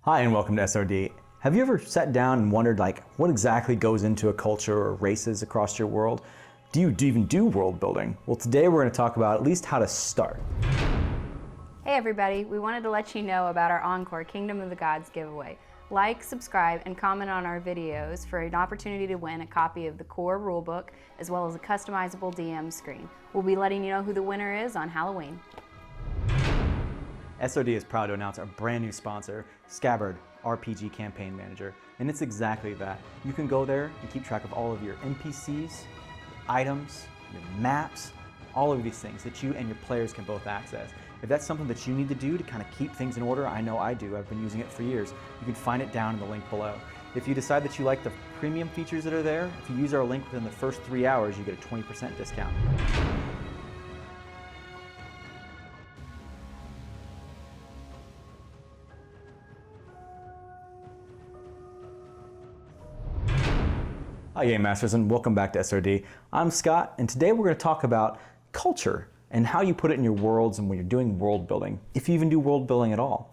Hi and welcome to SRD. Have you ever sat down and wondered what exactly goes into a culture or races across your world? Do you even do world building? Well, today we're going to talk about at least how to start. Hey everybody, we wanted to let you know about our Encore Kingdom of the Gods giveaway. Like, subscribe, and comment on our videos for an opportunity to win a copy of the core rulebook as well as a customizable DM screen. We'll be letting you know who the winner is on Halloween. SRD is proud to announce our brand new sponsor, Scabard RPG Campaign Manager, and it's exactly that. You can go there and keep track of all of your NPCs, items, your maps, all of these things that you and your players can both access. If that's something that you need to do to kind of keep things in order, I know I do. I've been using it for years. You can find it down in the link below. If you decide that you like the premium features that are there, if you use our link within the first 3 hours, you get a 20% discount. Hi Game Masters and welcome back to SRD. I'm Scott and today we're going to talk about culture and how you put it in your worlds and when you're doing world building, if you even do world building at all.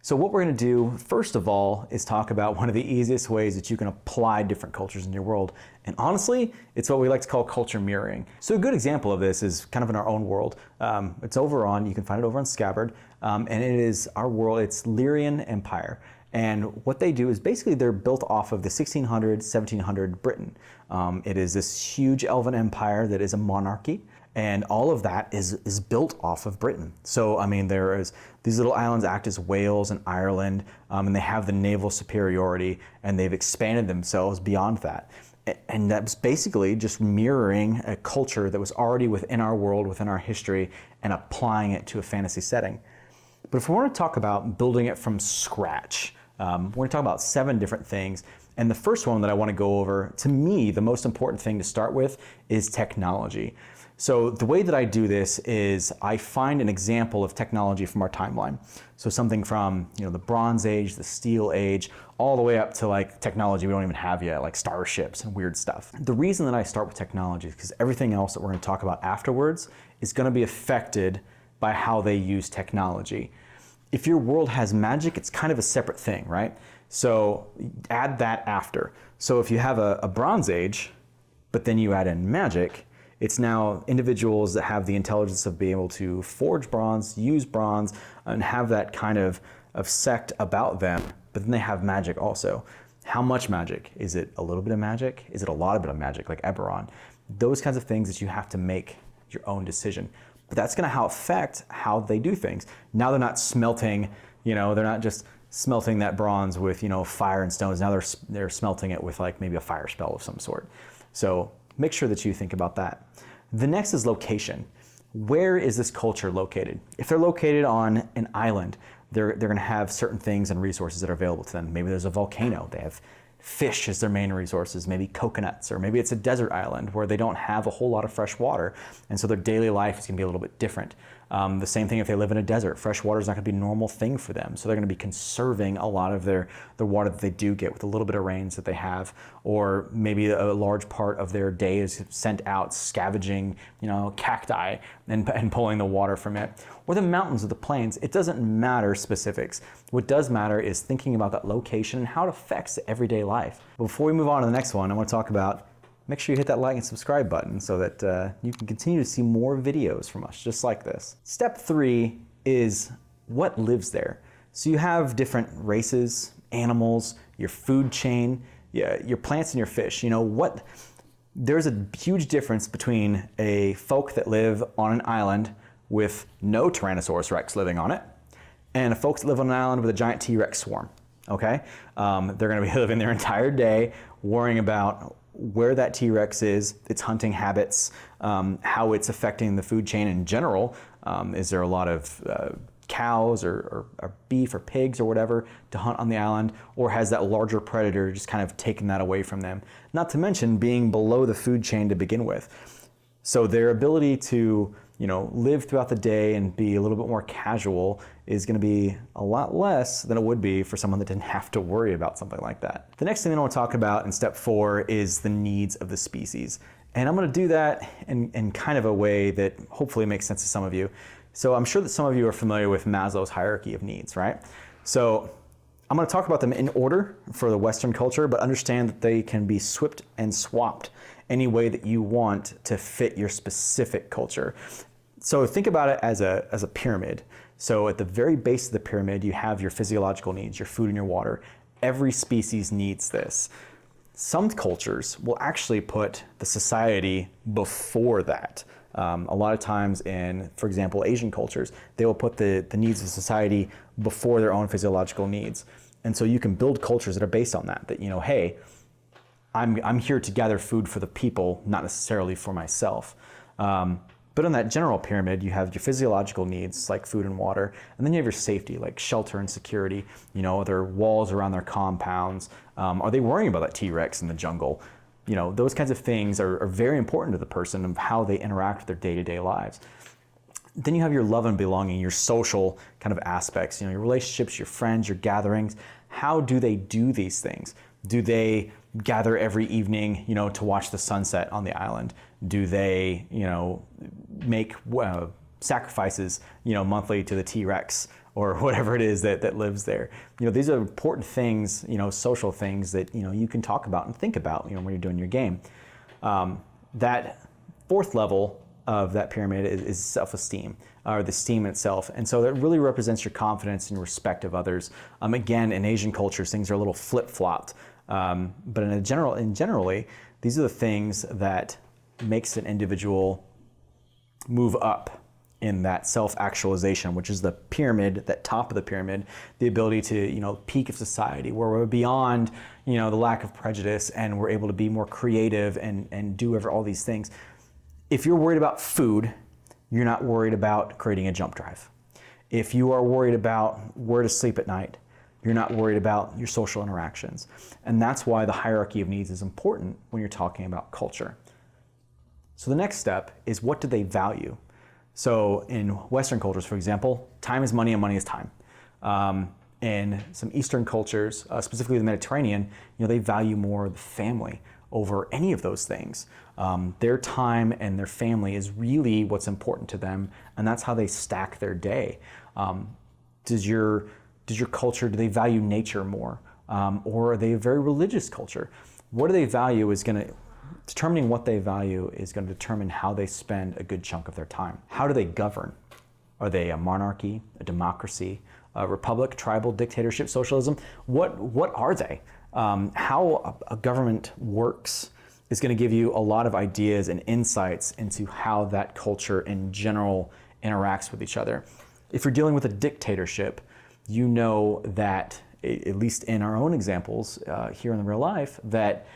So what we're going to do first of all is talk about one of the easiest ways that you can apply different cultures in your world. And honestly, it's what we like to call culture mirroring. So a good example of this is kind of in our own world. You can find it over on Scabard, and it is our world, it's Lyrian Empire. And what they do is basically they're built off of the 1600, 1700 Britain. It is this huge elven empire that is a monarchy, and all of that is built off of Britain. So, I mean, there is these little islands act as Wales and Ireland, and they have the naval superiority, and they've expanded themselves beyond that. And that's basically just mirroring a culture that was already within our world, within our history, and applying it to a fantasy setting. But if we want to talk about building it from scratch, we're going to talk about 7 different things. And the first one that I want to go over, to me, the most important thing to start with is technology. So the way that I do this is I find an example of technology from our timeline. So something from the Bronze Age, the Steel Age, all the way up to technology we don't even have yet, like starships and weird stuff. The reason that I start with technology is because everything else that we're going to talk about afterwards is going to be affected by how they use technology. If your world has magic, it's kind of a separate thing, right? So add that after. So if you have a Bronze Age, but then you add in magic, it's now individuals that have the intelligence of being able to forge bronze, use bronze, and have that kind of sect about them, but then they have magic also. How much magic? Is it a little bit of magic? Is it a lot of bit of magic, like Eberron? Those kinds of things that you have to make your own decision. But that's going to affect how they do things. Now they're not smelting, they're not just smelting that bronze with, fire and stones. Now they're smelting it with maybe a fire spell of some sort. So make sure that you think about that. The next is location. Where is this culture located? If they're located on an island, they're going to have certain things and resources that are available to them. Maybe there's a volcano. They have fish as their main resources, maybe coconuts, or maybe it's a desert island where they don't have a whole lot of fresh water, and so their daily life is going to be a little bit different. The same thing if they live in a desert. Fresh water is not going to be a normal thing for them, so they're going to be conserving a lot of the water that they do get with a little bit of rains that they have, or maybe a large part of their day is sent out scavenging, cacti and pulling the water from it, or the mountains or the plains. It doesn't matter specifics. What does matter is thinking about that location and how it affects everyday life. But before we move on to the next one, I want to talk about make sure you hit that like and subscribe button so that you can continue to see more videos from us just like this. Step 3 is what lives there. So you have different races, animals, your food chain, your plants and your fish. There's a huge difference between a folk that live on an island with no Tyrannosaurus Rex living on it and a folks that live on an island with a giant T-Rex swarm. Okay? They're going to be living their entire day worrying about where that T-Rex is, its hunting habits, how it's affecting the food chain in general. Is there a lot of cows or beef or pigs or whatever to hunt on the island, or has that larger predator just kind of taken that away from them? Not to mention being below the food chain to begin with. So their ability to live throughout the day and be a little bit more casual is going to be a lot less than it would be for someone that didn't have to worry about something like that. The next thing I want to talk about in step 4 is the needs of the species. And I'm going to do that in kind of a way that hopefully makes sense to some of you. So I'm sure that some of you are familiar with Maslow's hierarchy of needs, right? So I'm going to talk about them in order for the Western culture, but understand that they can be swapped and swapped any way that you want to fit your specific culture. So think about it as a pyramid. So at the very base of the pyramid, you have your physiological needs, your food and your water. Every species needs this. Some cultures will actually put the society before that. A lot of times in, for example, Asian cultures, they will put the needs of society before their own physiological needs. And so you can build cultures that are based on that, hey, I'm here to gather food for the people, not necessarily for myself. But in that general pyramid, you have your physiological needs like food and water, and then you have your safety like shelter and security. Are there walls around their compounds? Are they worrying about that T-Rex in the jungle? Those kinds of things are very important to the person of how they interact with their day-to-day lives. Then you have your love and belonging, your social kind of aspects, your relationships, your friends, your gatherings. How do they do these things? Do they gather every evening, to watch the sunset on the island? Do they, make sacrifices, monthly to the T-Rex or whatever it is that lives there? These are important things, social things that, you can talk about and think about, when you're doing your game. That fourth level of that pyramid is self-esteem, or the esteem itself. And so that really represents your confidence and respect of others. Again, in Asian cultures, things are a little flip-flopped. But generally, these are the things that makes an individual move up in that self-actualization, which is the pyramid, that top of the pyramid, the ability to, peak of society, where we're beyond, the lack of prejudice and we're able to be more creative and do all these things. If you're worried about food, you're not worried about creating a jump drive. If you are worried about where to sleep at night, you're not worried about your social interactions. And that's why the hierarchy of needs is important when you're talking about culture. So the next step is, what do they value? So in Western cultures, for example, time is money and money is time. In some Eastern cultures, specifically the Mediterranean, they value more the family over any of those things. Their time and their family is really what's important to them, and that's how they stack their day. Does your culture, do they value nature more? Or are they a very religious culture? What do they value is going to, determining what they value is going to determine how they spend a good chunk of their time. How do they govern? Are they a monarchy, a democracy, a republic, tribal, dictatorship, socialism? What are they? How a government works is going to give you a lot of ideas and insights into how that culture in general interacts with each other. If you're dealing with a dictatorship, you know that, at least in our own examples here in the real life, that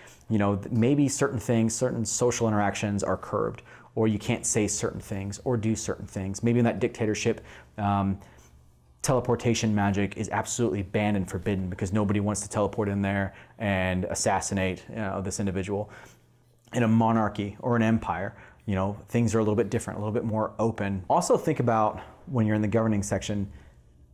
maybe certain things, certain social interactions are curbed, or you can't say certain things or do certain things. Maybe in that dictatorship, teleportation magic is absolutely banned and forbidden because nobody wants to teleport in there and assassinate this individual. In a monarchy or an empire, things are a little bit different, a little bit more open. Also think about, when you're in the governing section,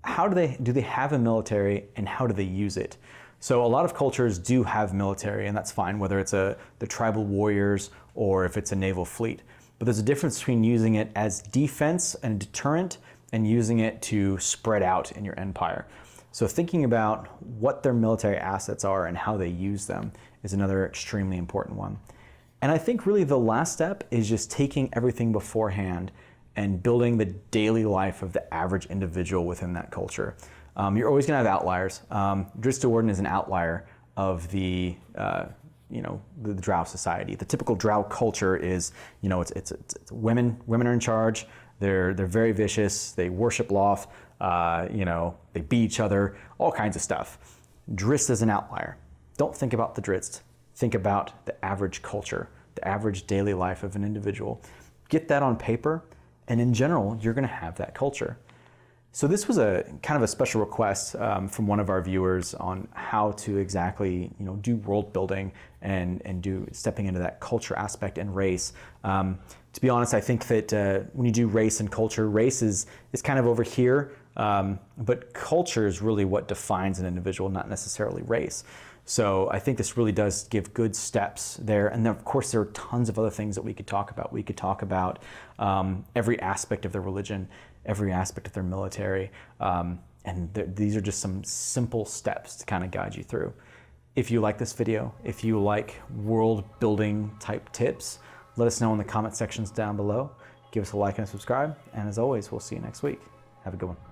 how do they have a military and how do they use it? So a lot of cultures do have military, and that's fine, whether it's the tribal warriors or if it's a naval fleet. But there's a difference between using it as defense and deterrent and using it to spread out in your empire. So thinking about what their military assets are and how they use them is another extremely important one. And I think really the last step is just taking everything beforehand and building the daily life of the average individual within that culture. You're always going to have outliers. Drista Warden is an outlier of the Drow society. The typical Drow culture is, it's women are in charge. They're very vicious. They worship Loth. They beat each other. All kinds of stuff. Drist is an outlier. Don't think about the Drist. Think about the average culture, the average daily life of an individual. Get that on paper, and in general, you're going to have that culture. So this was a kind of a special request from one of our viewers on how to exactly do world building and do stepping into that culture aspect and race. To be honest, I think that when you do race and culture, race is kind of over here, but culture is really what defines an individual, not necessarily race. So I think this really does give good steps there. And then of course there are tons of other things that we could talk about. We could talk about every aspect of their religion, every aspect of their military, And these are just some simple steps to kind of guide you through. If you like this video, if you like world building type tips, let us know in the comment sections down below. Give us a like and a subscribe. And as always, we'll see you next week. Have a good one.